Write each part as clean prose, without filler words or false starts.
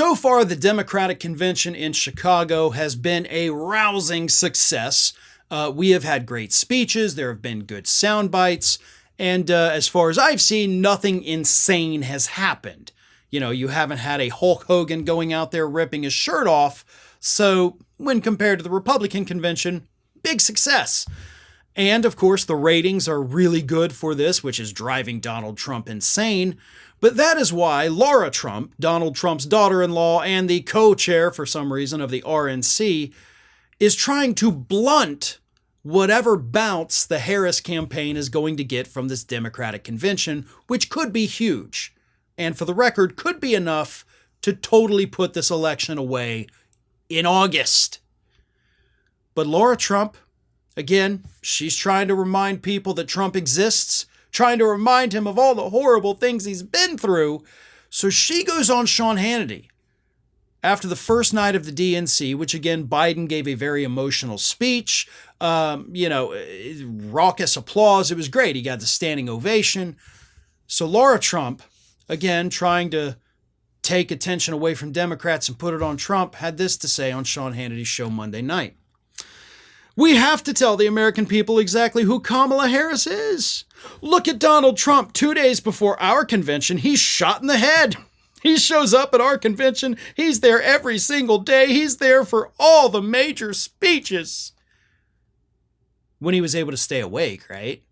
So far, the Democratic convention in Chicago has been a rousing success. We have had great speeches, there have been good sound bites, and as far as I've seen, nothing insane has happened. You haven't had a Hulk Hogan going out there ripping his shirt off, so when compared to the Republican convention, big success. And of course, the ratings are really good for this, which is driving Donald Trump insane. But that is why Lara Trump, Donald Trump's daughter-in-law and the co-chair, for some reason, of the RNC, is trying to blunt whatever bounce the Harris campaign is going to get from this Democratic convention, which could be huge. And for the record, could be enough to totally put this election away in August. But Lara Trump, again, she's trying to remind people that Trump exists, trying to remind him of all the horrible things he's been through. So she goes on Sean Hannity after the first night of the DNC, which again, Biden gave a very emotional speech, raucous applause. It was great. He got the standing ovation. So Lara Trump, again, trying to take attention away from Democrats and put it on Trump, had this to say on Sean Hannity's show Monday night. We have to tell the American people exactly who Kamala Harris is. Look at Donald Trump 2 days before our convention. He's shot in the head. He shows up at our convention. He's there every single day. He's there for all the major speeches. When he was able to stay awake, right?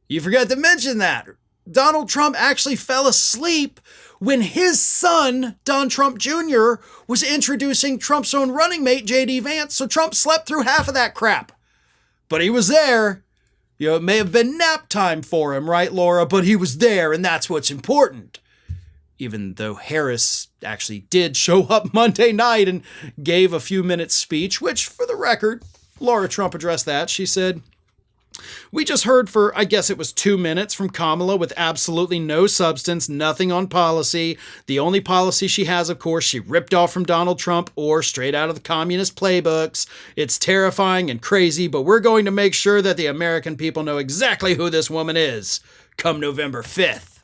You forgot to mention that. Donald Trump actually fell asleep when his son, Don Trump Jr., was introducing Trump's own running mate, J.D. Vance, so Trump slept through half of that crap. But he was there. It may have been nap time for him, right, Laura? But he was there, and that's what's important. Even though Harris actually did show up Monday night and gave a few minutes speech, which, for the record, Lara Trump addressed that. She said, "We just heard for, I guess it was 2 minutes from Kamala with absolutely no substance, nothing on policy. The only policy she has, of course, she ripped off from Donald Trump or straight out of the communist playbooks. It's terrifying and crazy, but we're going to make sure that the American people know exactly who this woman is come November 5th.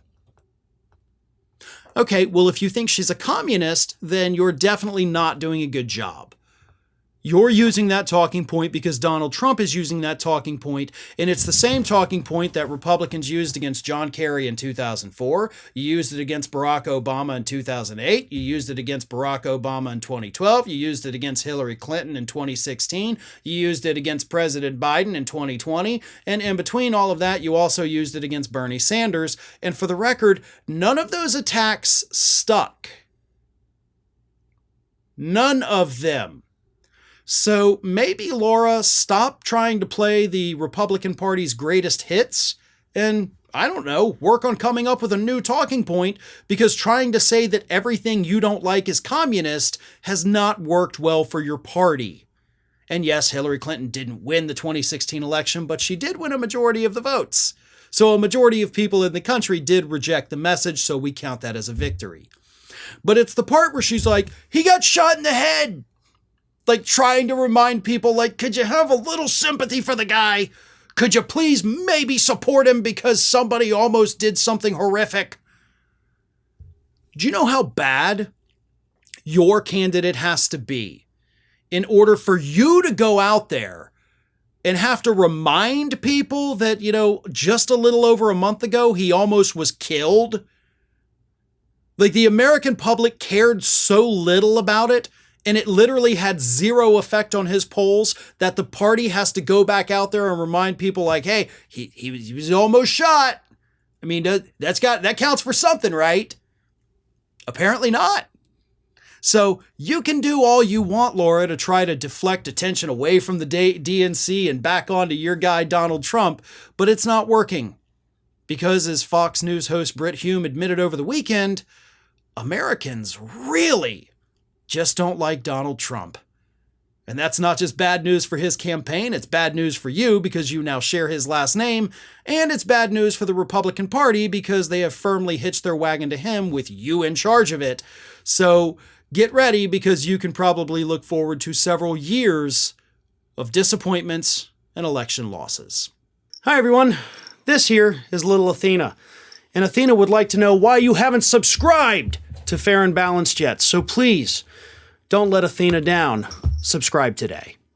Okay, well, if you think she's a communist, then you're definitely not doing a good job. You're using that talking point because Donald Trump is using that talking point, and it's the same talking point that Republicans used against John Kerry in 2004. You used it against Barack Obama in 2008. You used it against Barack Obama in 2012. You used it against Hillary Clinton in 2016. You used it against President Biden in 2020. And in between all of that, you also used it against Bernie Sanders. And for the record, none of those attacks stuck. None of them. So maybe Laura, stop trying to play the Republican Party's greatest hits and, I don't know, work on coming up with a new talking point, because trying to say that everything you don't like is communist has not worked well for your party. And yes, Hillary Clinton didn't win the 2016 election, but she did win a majority of the votes. So a majority of people in the country did reject the message, so we count that as a victory. But it's the part where she's like, he got shot in the head. Like trying to remind people, like, could you have a little sympathy for the guy? Could you please maybe support him because somebody almost did something horrific? Do you know how bad your candidate has to be in order for you to go out there and have to remind people that, just a little over a month ago, he almost was killed? Like, the American public cared so little about it, and it literally had zero effect on his polls, that the party has to go back out there and remind people like, hey, he was almost shot. I mean, that counts for something, right? Apparently not. So you can do all you want, Laura, to try to deflect attention away from the DNC and back onto your guy, Donald Trump, but it's not working. Because as Fox News host Brit Hume admitted over the weekend, Americans really just don't like Donald Trump. And that's not just bad news for his campaign, it's bad news for you because you now share his last name, and it's bad news for the Republican Party because they have firmly hitched their wagon to him with you in charge of it. So get ready, because you can probably look forward to several years of disappointments and election losses. Hi everyone, this here is little Athena, and Athena would like to know why you haven't subscribed to Fair and Balanced yet, so please don't let Athena down. Subscribe today.